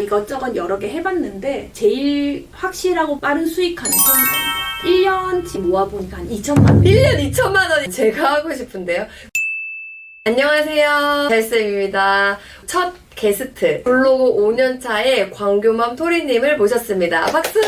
이것저것 여러 개 해봤는데 제일 확실하고 빠른 수익하는 체험단입니다. 1년치 모아보니까 한 2천만 원. 1년 2천만 원 제가 하고 싶은데요. 안녕하세요, 달쌤입니다. 첫 게스트 블로그 5년차의 광교맘 토리님을 모셨습니다. 박수!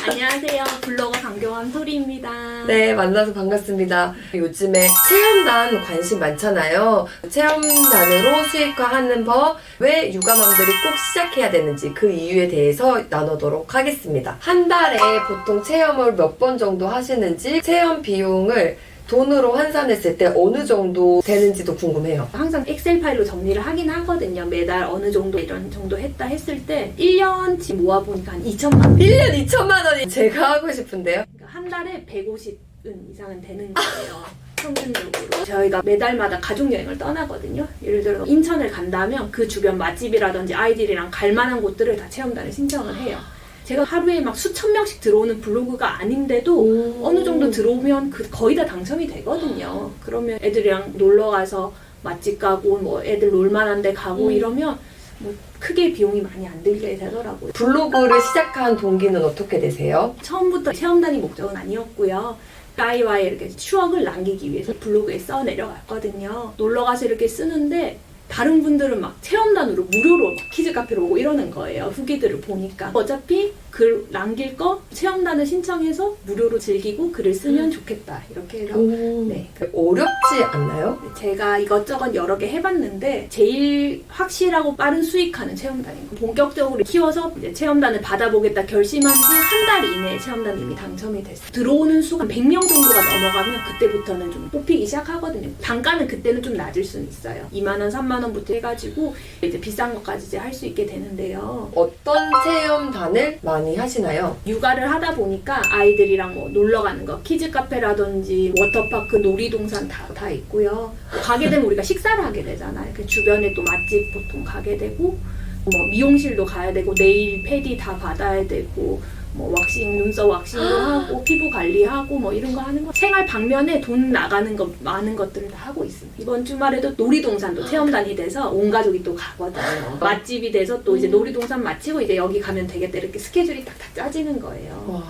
안녕하세요, 블로거 강교맘 토리입니다. 네, 만나서 반갑습니다. 요즘에 체험단 관심 많잖아요. 체험단으로 수익화하는 법, 왜 육아맘들이 꼭 시작해야 되는지 그 이유에 대해서 나누도록 하겠습니다. 한 달에 보통 체험을 몇 번 정도 하시는지, 체험 비용을 돈으로 환산했을 때 어느 정도 되는지도 궁금해요. 항상 엑셀 파일로 정리를 하긴 하거든요. 매달 어느 정도 이런 정도 했다 했을 때 1년치 모아보니까 한 2천만 원. 1년 2천만 원이 제가 하고 싶은데요. 그러니까 한 달에 150은 이상은 되는 거예요. 평균적으로. 저희가 매달마다 가족여행을 떠나거든요. 예를 들어 인천을 간다면 그 주변 맛집이라든지 아이들이랑 갈 만한 곳들을 다 체험단에 신청을 해요. 제가 하루에 막 수천 명씩 들어오는 블로그가 아닌데도 어느 정도 들어오면 거의 다 당첨이 되거든요. 그러면 애들이랑 놀러 가서 맛집 가고 뭐 애들 놀만한 데 가고 이러면 뭐 크게 비용이 많이 안 들게 되더라고요. 블로그를 시작한 동기는 어떻게 되세요? 처음부터 체험단이 목적은 아니었고요. 아이와의 이렇게 추억을 남기기 위해서 블로그에 써 내려갔거든요. 놀러 가서 이렇게 쓰는데 다른 분들은 막 체험단으로 무료로 막 키즈 카페로 오고 이러는 거예요. 후기들을 보니까. 어차피 글 남길 거 체험단을 신청해서 무료로 즐기고 글을 쓰면 좋겠다. 이렇게 해서 네. 어렵지 않나요? 제가 이것저것 여러 개 해봤는데 제일 확실하고 빠른 수익하는 체험단이고 본격적으로 키워서 이제 체험단을 받아보겠다 결심한 지 한 달 이내에 체험단이 이미 당첨이 됐어요. 들어오는 수가 100명 정도가 넘어가면 그때부터는 좀 뽑히기 시작하거든요. 단가는 그때는 좀 낮을 수는 있어요. 2만 원, 3만 원부터 해가지고 이제 비싼 것까지 이제 할 수 있게 되는데요. 어떤 체험단을 많이 하시나요? 육아를 하다 보니까 아이들이랑 뭐 놀러 가는 거, 키즈 카페라든지 워터파크, 놀이동산 다 있고요. 가게 되면 우리가 식사를 하게 되잖아요. 그 주변에 또 맛집 보통 가게 되고, 뭐 미용실도 가야 되고, 네일 패디 다 받아야 되고, 뭐 왁싱, 눈썹 왁싱도 하고, 피부 관리하고, 뭐 이런 거 하는 거. 생활 방면에 돈 나가는 거, 많은 것들을 다 하고 있습니다. 이번 주말에도 놀이동산도 체험단이 돼서 온 가족이 또 가거든요. 맛집이 돼서 또 이제 놀이동산 마치고 이제 여기 가면 되겠다. 이렇게 스케줄이 딱딱 짜지는 거예요. 와.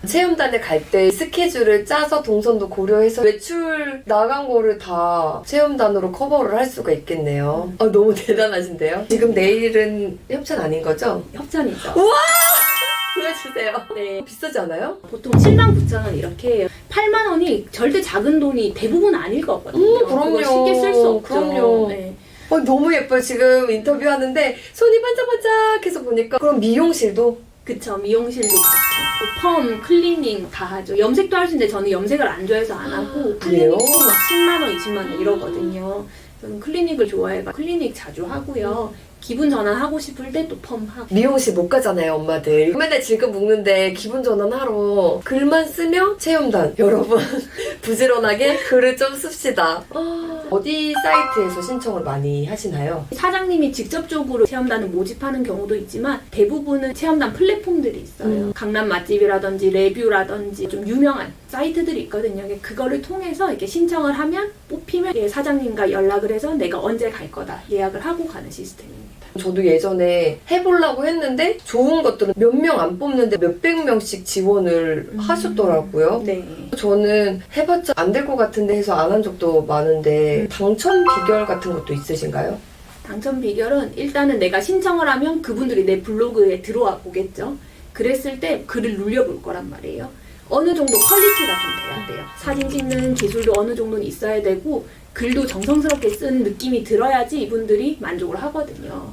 체험단에 갈 때 스케줄을 짜서 동선도 고려해서 외출 나간 거를 다 체험단으로 커버를 할 수가 있겠네요. 너무 대단하신데요? 지금 내일은 협찬 아닌 거죠? 협찬이죠. 우와! 보여주세요. 네. 비싸지 않아요? 보통 79,000원 이렇게 해요. 8만 원이 절대 작은 돈이 대부분 아닐 거거든요. 그럼요. 그걸 쉽게 쓸 수 없죠. 그럼요. 네. 너무 예뻐요. 지금 인터뷰하는데 손이 반짝반짝해서 보니까. 그럼 미용실도? 그쵸. 미용실도 그렇죠. 펌, 클리닝 다 하죠. 염색도 할 수 있는데 저는 염색을 안 좋아해서 안 하고 그래요? 클리닉도 막 10만 원, 20만 원 이러거든요. 저는 클리닉을 좋아해서 클리닉 자주 하고요. 기분 전환하고 싶을 때 또 펌하고. 미용실 못 가잖아요, 엄마들. 맨날 지금 묶는데 기분 전환하러 글만 쓰면 체험단. 여러분, 부지런하게 글을 좀 씁시다. 어디 사이트에서 신청을 많이 하시나요? 사장님이 직접적으로 체험단을 모집하는 경우도 있지만 대부분은 체험단 플랫폼들이 있어요. 강남 맛집이라든지 레뷰라든지 좀 유명한 사이트들이 있거든요. 그거를 통해서 이렇게 신청을 하면 뽑히면 사장님과 연락을 해서 내가 언제 갈 거다 예약을 하고 가는 시스템입니다. 저도 예전에 해보려고 했는데 좋은 것들은 몇 명 안 뽑는데 몇백 명씩 지원을 하셨더라고요. 네. 저는 해봤자 안 될 것 같은데 해서 안 한 적도 많은데 당첨 비결 같은 것도 있으신가요? 당첨 비결은 일단은 내가 신청을 하면 그분들이 내 블로그에 들어와 보겠죠. 그랬을 때 글을 눌려볼 거란 말이에요. 어느 정도 퀄리티가 좀 돼야 돼요. 사진 찍는 기술도 어느 정도는 있어야 되고 글도 정성스럽게 쓴 느낌이 들어야지 이분들이 만족을 하거든요.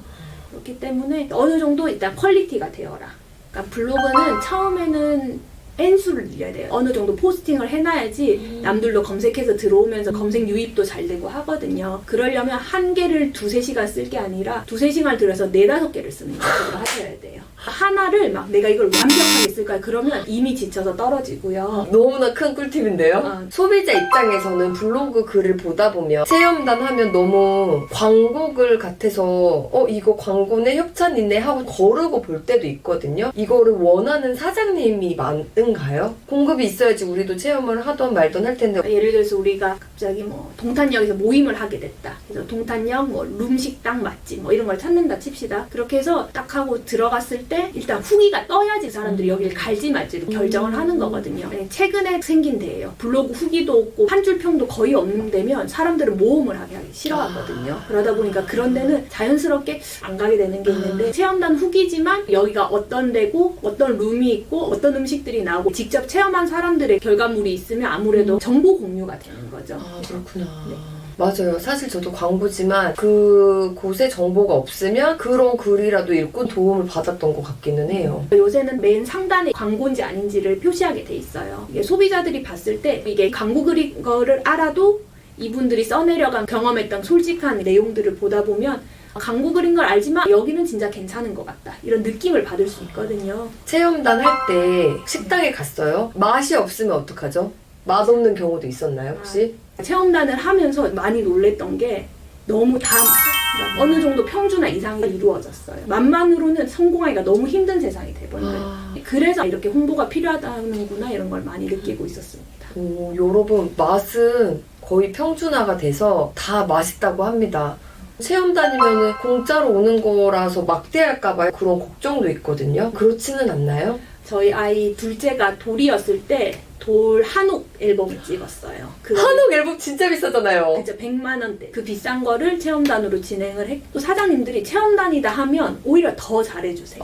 그렇기 때문에 어느 정도 일단 퀄리티가 되어라. 그러니까 블로그는 처음에는 N수를 늘려야 돼요. 어느 정도 포스팅을 해놔야지 남들도 검색해서 들어오면서 검색 유입도 잘 되고 하거든요. 그러려면 한 개를 2-3시간 쓸 게 아니라 2-3시간을 들여서 4-5개를 쓰는 식으로 하셔야 돼요. 하나를 막 내가 이걸 완벽하게 쓸까 그러면 이미 지쳐서 떨어지고요. 너무나 큰 꿀팁인데요? 소비자 입장에서는 블로그 글을 보다 보면 체험단 하면 너무 광고글 같아서 이거 광고네 협찬 있네 하고 거르고 볼 때도 있거든요. 이거를 원하는 사장님이 많은 가능가요? 공급이 있어야지 우리도 체험을 하던 말던 할 텐데. 예를 들어서 우리가 갑자기 뭐 동탄역에서 모임을 하게 됐다. 그래서 동탄역 뭐 룸식당 맛집 뭐 이런 걸 찾는다 칩시다. 그렇게 해서 딱 하고 들어갔을 때 일단 후기가 떠야지 사람들이 여기를 갈지 말지를 결정을 하는 거거든요. 최근에 생긴 데예요. 블로그 후기도 없고 한 줄 평도 거의 없는 데면 사람들은 모험을 하기 싫어하거든요. 그러다 보니까 그런 데는 자연스럽게 안 가게 되는 게 있는데 체험단 후기지만 여기가 어떤 데고 어떤 룸이 있고 어떤 음식들이 나오고 직접 체험한 사람들의 결과물이 있으면 아무래도 정보 공유가 되는 거죠. 아, 그렇구나. 네. 맞아요. 사실 저도 광고지만 그곳에 정보가 없으면 그런 글이라도 읽고 도움을 받았던 것 같기는 해요. 요새는 맨 상단에 광고인지 아닌지를 표시하게 돼 있어요. 이게 소비자들이 봤을 때 이게 광고 글인 거를 알아도 이분들이 써내려간 경험했던 솔직한 내용들을 보다 보면 광고 글인 걸 알지만 여기는 진짜 괜찮은 것 같다. 이런 느낌을 받을 수 있거든요. 체험단 할 때 식당에 갔어요. 맛이 없으면 어떡하죠? 맛없는 경우도 있었나요, 혹시? 체험단을 하면서 많이 놀랬던 게 너무 다 그러니까 어느 정도 평준화 이상이 이루어졌어요. 맛만으로는 성공하기가 너무 힘든 세상이 돼버린 거예요. 그래서 이렇게 홍보가 필요하다는구나 이런 걸 많이 느끼고 있었습니다. 오, 여러분 맛은 거의 평준화가 돼서 다 맛있다고 합니다. 체험 다니면은 공짜로 오는 거라서 막대할까봐 그런 걱정도 있거든요. 그렇지는 않나요? 저희 아이 둘째가 돌이었을 때 돌 한옥 앨범을 찍었어요. 한옥 앨범 진짜 비싸잖아요. 진짜 100만 원대. 그 비싼 거를 체험단으로 진행을 했고 사장님들이 체험단이다 하면 오히려 더 잘해주세요.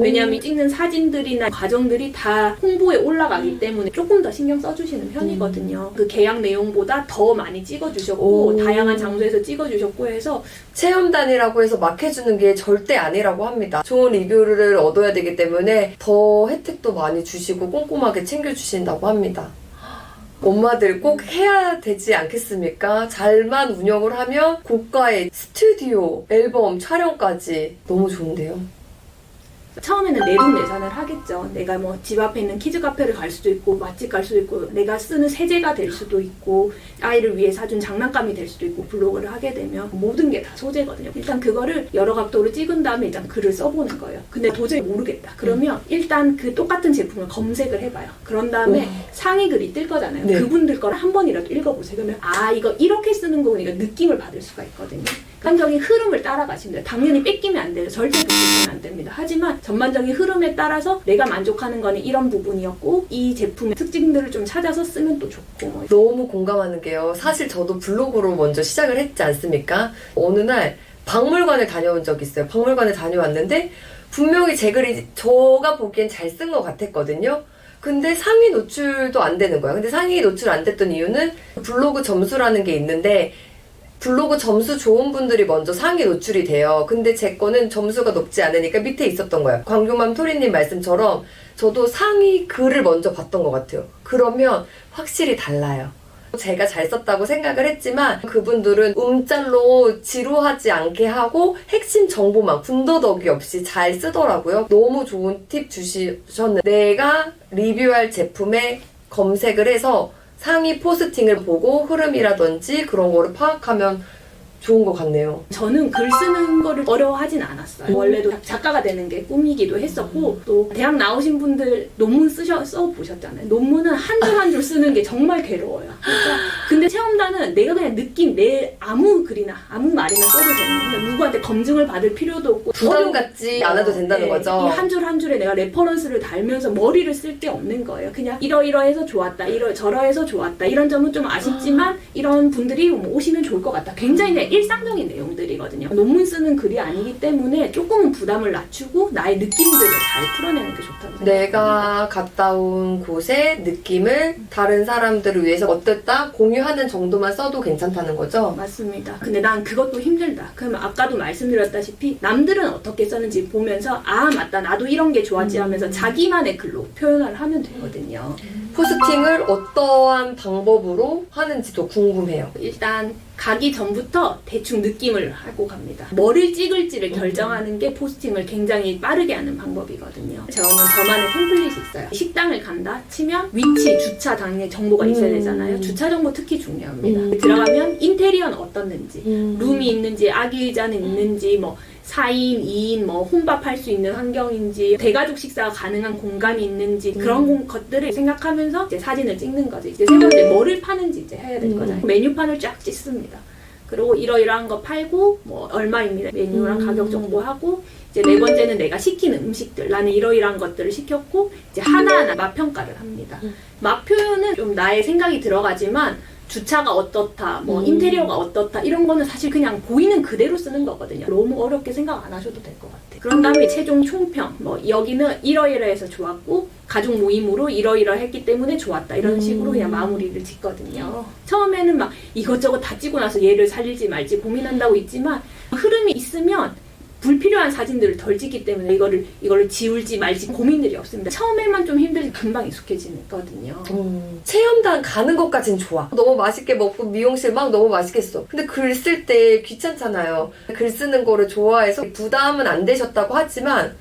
왜냐하면 찍는 사진들이나 과정들이 다 홍보에 올라가기 때문에 조금 더 신경 써주시는 편이거든요. 그 계약 내용보다 더 많이 찍어주셨고 다양한 장소에서 찍어주셨고 해서 체험단이라고 해서 막 해주는 게 절대 아니라고 합니다. 좋은 리뷰를 얻어야 되기 때문에 더 혜택도 많이 주시고 꼼꼼하게 챙겨주신다고 합니다. 엄마들 꼭 해야 되지 않겠습니까? 잘만 운영을 하면 고가의 스튜디오, 앨범 촬영까지 너무 좋은데요. 처음에는 내돈내산을 하겠죠. 내가 뭐 집 앞에 있는 키즈 카페를 갈 수도 있고 맛집 갈 수도 있고 내가 쓰는 세제가 될 수도 있고 아이를 위해 사준 장난감이 될 수도 있고 블로그를 하게 되면 모든 게 다 소재거든요. 일단 그거를 여러 각도로 찍은 다음에 일단 글을 써보는 거예요. 근데 도저히 모르겠다. 그러면 일단 그 똑같은 제품을 검색을 해봐요. 그런 다음에 상위 글이 뜰 거잖아요. 네. 그분들 거를 한 번이라도 읽어보세요. 그러면 아 이거 이렇게 쓰는 거니까 느낌을 받을 수가 있거든요. 전반적인 흐름을 따라가시면 돼요. 당연히 뺏기면 안 돼요. 절대 뺏기면 안 됩니다. 하지만 전반적인 흐름에 따라서 내가 만족하는 거는 이런 부분이었고 이 제품의 특징들을 좀 찾아서 쓰면 또 좋고 뭐. 너무 공감하는 게요. 사실 저도 블로그로 먼저 시작을 했지 않습니까? 어느 날 박물관에 다녀온 적이 있어요. 박물관에 다녀왔는데 분명히 제 글이 제가 보기엔 잘 쓴 것 같았거든요. 근데 상위 노출도 안 되는 거야. 근데 상위 노출 안 됐던 이유는 블로그 점수라는 게 있는데 블로그 점수 좋은 분들이 먼저 상위 노출이 돼요. 근데 제 거는 점수가 높지 않으니까 밑에 있었던 거예요. 광교맘 토리님 말씀처럼 저도 상위 글을 먼저 봤던 것 같아요. 그러면 확실히 달라요. 제가 잘 썼다고 생각을 했지만 그분들은 음짤로 지루하지 않게 하고 핵심 정보만 군더더기 없이 잘 쓰더라고요. 너무 좋은 팁 주셨는데 내가 리뷰할 제품에 검색을 해서 상위 포스팅을 보고 흐름이라든지 그런 거를 파악하면 좋은 것 같네요. 저는 글 쓰는 거를 어려워하진 않았어요. 원래도 작가가 되는 게 꿈이기도 했었고 또 대학 나오신 분들 논문 써보셨잖아요. 논문은 한 줄 한 줄 쓰는 게 정말 괴로워요. 그러니까 근데 체험단은 내가 그냥 느낌 내 아무 글이나 아무 말이나 써도 되는 거예요. 누구한테 검증을 받을 필요도 없고 부담 갖지 않아도 된다는 거죠. 이 한 줄 한 줄에 내가 레퍼런스를 달면서 머리를 쓸 게 없는 거예요. 그냥 이러이러해서 좋았다. 저러해서 좋았다. 이런 점은 좀 아쉽지만 이런 분들이 오시면 좋을 것 같다. 굉장히 일상적인 내용들이거든요. 논문 쓰는 글이 아니기 때문에 조금은 부담을 낮추고 나의 느낌들을 잘 풀어내는 게 좋다고 생각합니다. 내가 갔다 온 곳의 느낌을 다른 사람들을 위해서 어땠다 공유하는 정도만 써도 괜찮다는 거죠? 맞습니다. 근데 난 그것도 힘들다. 그러면 아까도 말씀드렸다시피 남들은 어떻게 썼는지 보면서 아 맞다 나도 이런 게 좋았지 하면서 자기만의 글로 표현을 하면 되거든요. 포스팅을 어떠한 방법으로 하는지도 궁금해요. 일단 가기 전부터 대충 느낌을 하고 갑니다. 뭐를 찍을지를 결정하는 게 포스팅을 굉장히 빠르게 하는 방법이거든요. 저는 저만의 템플릿이 있어요. 식당을 간다 치면 위치, 주차 당연히 정보가 있어야 되잖아요. 주차 정보 특히 중요합니다. 들어가면 인테리어는 어떻는지, 룸이 있는지, 아기 의자는 있는지, 뭐 4인, 2인 뭐 혼밥할 수 있는 환경인지 대가족 식사가 가능한 공간이 있는지 그런 것들을 생각하면서 이제 사진을 찍는 거죠. 이제 세 번째 뭐를 파는지 이제 해야 될 거잖아요. 메뉴판을 쫙 찍습니다. 그리고 이러이러한 거 팔고 뭐 얼마입니다. 메뉴랑 가격 정보하고 이제 네 번째는 내가 시키는 음식들. 나는 이러이러한 것들을 시켰고 이제 하나하나 맛 평가를 합니다. 맛 표현은 좀 나의 생각이 들어가지만 주차가 어떻다, 뭐 인테리어가 어떻다 이런 거는 사실 그냥 보이는 그대로 쓰는 거거든요. 너무 어렵게 생각 안 하셔도 될 것 같아요. 그런 다음에 최종 총평. 뭐 여기는 이러이러해서 좋았고 가족 모임으로 이러이러했기 때문에 좋았다. 이런 식으로 그냥 마무리를 짓거든요. 처음에는 막 이것저것 다 찍고 나서 얘를 살릴지 말지 고민한다고 있지만 흐름이 있으면 불필요한 사진들을 덜 찍기 때문에 이거를 지울지 말지 고민들이 없습니다. 처음에만 좀 힘들지 금방 익숙해지거든요. 체험단 가는 것까진 좋아. 너무 맛있게 먹고 미용실 막 너무 맛있겠어. 근데 글 쓸 때 귀찮잖아요. 글 쓰는 거를 좋아해서 부담은 안 되셨다고 하지만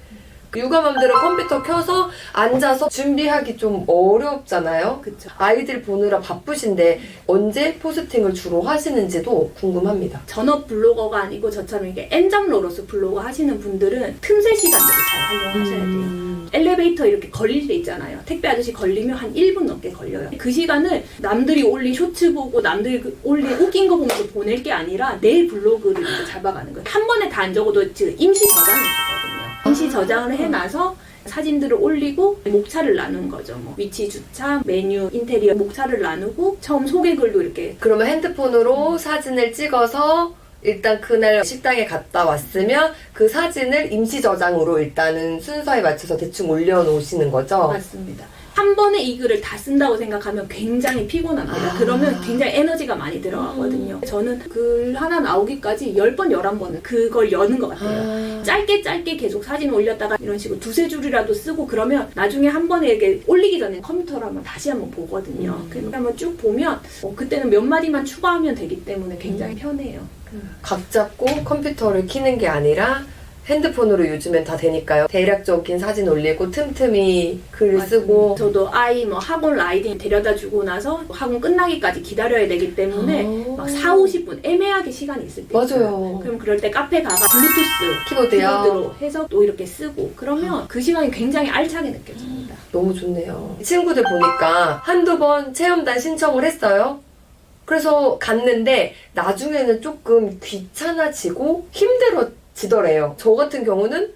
육아맘들은 컴퓨터 켜서 앉아서 준비하기 좀 어렵잖아요. 그쵸. 아이들 보느라 바쁘신데 언제 포스팅을 주로 하시는지도 궁금합니다. 전업 블로거가 아니고 저처럼 이게 N장로로서 블로거 하시는 분들은 틈새 시간들을 잘 활용하셔야 돼요. 엘리베이터 이렇게 걸릴 때 있잖아요. 택배 아저씨 걸리면 한 1분 넘게 걸려요. 그 시간을 남들이 올린 쇼츠 보고 남들이 올린 웃긴 거 보면서 보낼 게 아니라 내 블로그를 이렇게 잡아가는 거예요. 한 번에 다 안 적어도 지금 임시 저장이 되거든요. 임시 저장을 해놔서 사진들을 올리고 목차를 나눈 거죠. 뭐 위치, 주차, 메뉴, 인테리어 목차를 나누고 처음 소개글도 이렇게. 그러면 핸드폰으로 사진을 찍어서 일단 그날 식당에 갔다 왔으면 그 사진을 임시 저장으로 일단은 순서에 맞춰서 대충 올려놓으시는 거죠? 맞습니다. 한 번에 이 글을 다 쓴다고 생각하면 굉장히 피곤합니다. 그러면 굉장히 에너지가 많이 들어가거든요. 저는 글 하나 나오기까지 10번, 11번은 그걸 여는 것 같아요. 짧게 계속 사진 올렸다가 이런 식으로 두세 줄이라도 쓰고 그러면 나중에 한 번에 이렇게 올리기 전에 컴퓨터로 한번 다시 한번 보거든요. 그러니까 한번 쭉 보면 그때는 몇 마디만 추가하면 되기 때문에 굉장히 편해요. 각 잡고 컴퓨터를 켜는 게 아니라 핸드폰으로 요즘엔 다 되니까요. 대략적인 사진 올리고 틈틈이 글을 맞습니다. 쓰고. 저도 아이 뭐 학원 라이딩 데려다 주고 나서 학원 끝나기까지 기다려야 되기 때문에 막 4, 50분 애매하게 시간이 있을 때 있어요. 맞아요. 그럼 그럴 때 카페 가가 블루투스 키보드요. 키보드로 해서 또 이렇게 쓰고 그러면 그 시간이 굉장히 알차게 느껴집니다. 너무 좋네요. 친구들 보니까 한두 번 체험단 신청을 했어요. 그래서 갔는데 나중에는 조금 귀찮아지고 힘들어지더래요. 저 같은 경우는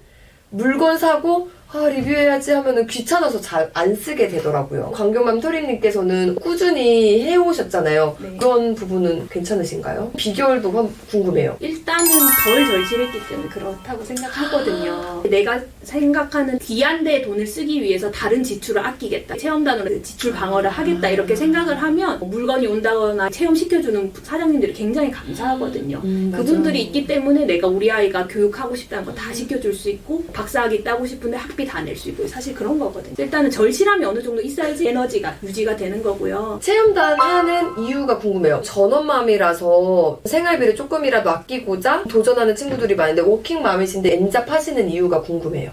물건 사고 리뷰해야지 하면은 귀찮아서 잘 안 쓰게 되더라고요. 강경맘 토리님께서는 꾸준히 해오셨잖아요. 네. 그런 부분은 괜찮으신가요? 비결도 궁금해요. 일단은 덜 절실했기 때문에 그렇다고 생각하거든요. 내가 생각하는 D한테 돈을 쓰기 위해서 다른 지출을 아끼겠다. 체험단으로 지출 방어를 하겠다. 이렇게 생각을 하면 물건이 온다거나 체험시켜주는 사장님들이 굉장히 감사하거든요. 그분들이 있기 때문에 내가 우리 아이가 교육하고 싶다는 거 다 시켜줄 수 있고 박사학위 따고 싶은데 학비 다 낼 수 있고 사실 그런 거거든요. 일단은 절실함이 어느 정도 있어야지 에너지가 유지가 되는 거고요. 체험단 하는 이유가 궁금해요. 전업맘이라서 생활비를 조금이라도 아끼고자 도전하는 친구들이 많은데 워킹맘이신데 N잡 하시는 이유가 궁금해요.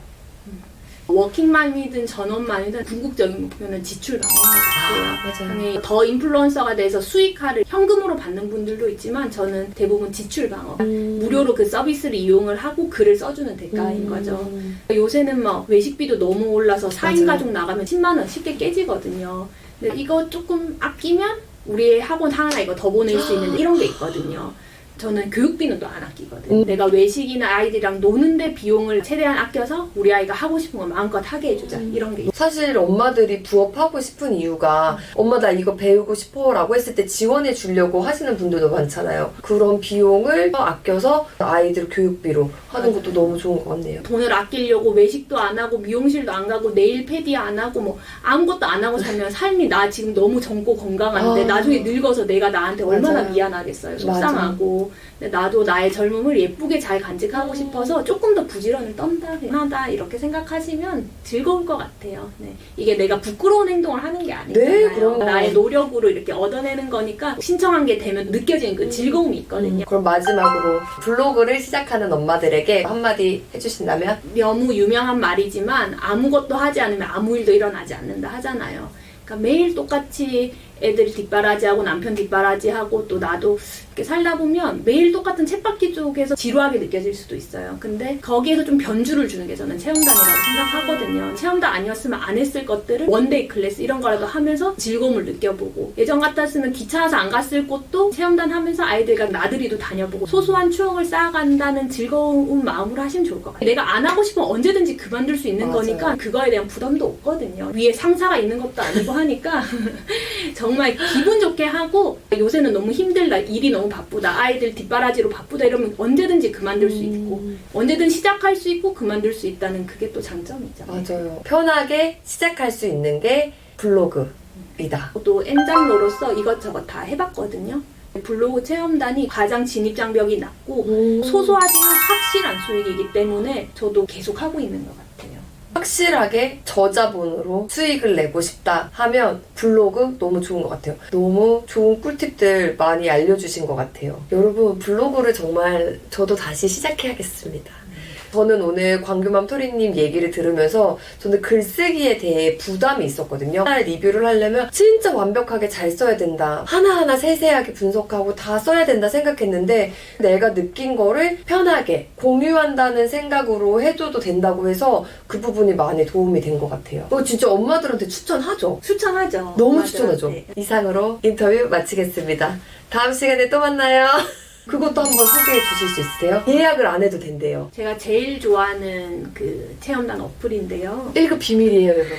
워킹맘이든 전업맘이든 궁극적인 목표는 지출 방어인 것 같아요. 맞아요. 더 인플루언서가 돼서 수익화를 현금으로 받는 분들도 있지만 저는 대부분 지출 방어. 무료로 그 서비스를 이용을 하고 글을 써주는 대가인 거죠. 요새는 막 외식비도 너무 올라서 4인 맞아요. 가족 나가면 10만 원 쉽게 깨지거든요. 근데 이거 조금 아끼면 우리의 학원 하나 이거 더 보낼 수 있는 이런 게 있거든요. 저는 교육비는 또 안 아끼거든요. 내가 외식이나 아이들이랑 노는데 비용을 최대한 아껴서 우리 아이가 하고 싶은 거 마음껏 하게 해주자. 이런 게 사실 엄마들이 부업하고 싶은 이유가 엄마 나 이거 배우고 싶어 라고 했을 때 지원해 주려고 하시는 분들도 많잖아요. 그런 비용을 아껴서 아이들 교육비로 하는 것도 너무 좋은 것 같네요. 돈을 아끼려고 외식도 안 하고 미용실도 안 가고 네일 패디 안 하고 뭐 아무것도 안 하고 살면 삶이 나 지금 너무 젊고 건강한데 나중에 늙어서 내가 나한테 얼마나 맞아요. 미안하겠어요. 속상하고. 근데 나도 나의 젊음을 예쁘게 잘 간직하고 싶어서 조금 더 부지런을 떤다 이렇게 생각하시면 즐거울 것 같아요. 네. 이게 내가 부끄러운 행동을 하는 게 아니잖아요. 네, 그럼요. 나의 노력으로 이렇게 얻어내는 거니까 신청한 게 되면 느껴지는 그 즐거움이 있거든요. 그럼 마지막으로 블로그를 시작하는 엄마들에게 한마디 해주신다면? 너무 유명한 말이지만 아무것도 하지 않으면 아무 일도 일어나지 않는다 하잖아요. 그러니까 매일 똑같이 애들 뒷바라지하고 남편 뒷바라지하고 또 나도 이렇게 살다 보면 매일 똑같은 쳇바퀴 쪽에서 지루하게 느껴질 수도 있어요. 근데 거기에서 좀 변주를 주는 게 저는 체험단이라고 생각하거든요. 체험단 아니었으면 안 했을 것들을 원데이 클래스 이런 거라도 하면서 즐거움을 느껴보고, 예전 같았으면 귀찮아서 안 갔을 곳도 체험단 하면서 아이들과 나들이도 다녀보고 소소한 추억을 쌓아간다는 즐거운 마음으로 하시면 좋을 것 같아요. 내가 안 하고 싶으면 언제든지 그만둘 수 있는 맞아요. 거니까 그거에 대한 부담도 없거든요. 위에 상사가 있는 것도 아니고 하니까 정말 기분 좋게 하고, 요새는 너무 힘들다, 일이 너무 바쁘다, 아이들 뒷바라지로 바쁘다 이러면 언제든지 그만둘 수 있고 언제든 시작할 수 있고 그만둘 수 있다는 그게 또 장점이죠. 맞아요. 편하게 시작할 수 있는 게 블로그이다. 또 엔장로로서 이것저것 다 해봤거든요. 블로그 체험단이 가장 진입 장벽이 낮고 소소하지만 확실한 수익이기 때문에 저도 계속 하고 있는 것 같아요. 확실하게 저자본으로 수익을 내고 싶다 하면 블로그 너무 좋은 것 같아요. 너무 좋은 꿀팁들 많이 알려주신 것 같아요. 여러분, 블로그를 정말 저도 다시 시작해야겠습니다. 저는 오늘 광규맘 토리님 얘기를 들으면서 저는 글쓰기에 대해 부담이 있었거든요. 하나 리뷰를 하려면 진짜 완벽하게 잘 써야 된다, 하나하나 세세하게 분석하고 다 써야 된다 생각했는데, 내가 느낀 거를 편하게 공유한다는 생각으로 해줘도 된다고 해서 그 부분이 많이 도움이 된 것 같아요. 진짜 엄마들한테 추천하죠? 추천하죠. 너무 맞아요. 추천하죠. 네. 이상으로 인터뷰 마치겠습니다. 다음 시간에 또 만나요. 그것도 한번 소개해 주실 수 있으세요? 예약을 안 해도 된대요. 제가 제일 좋아하는 그 체험단 어플인데요. 1급 비밀이에요, 여러분.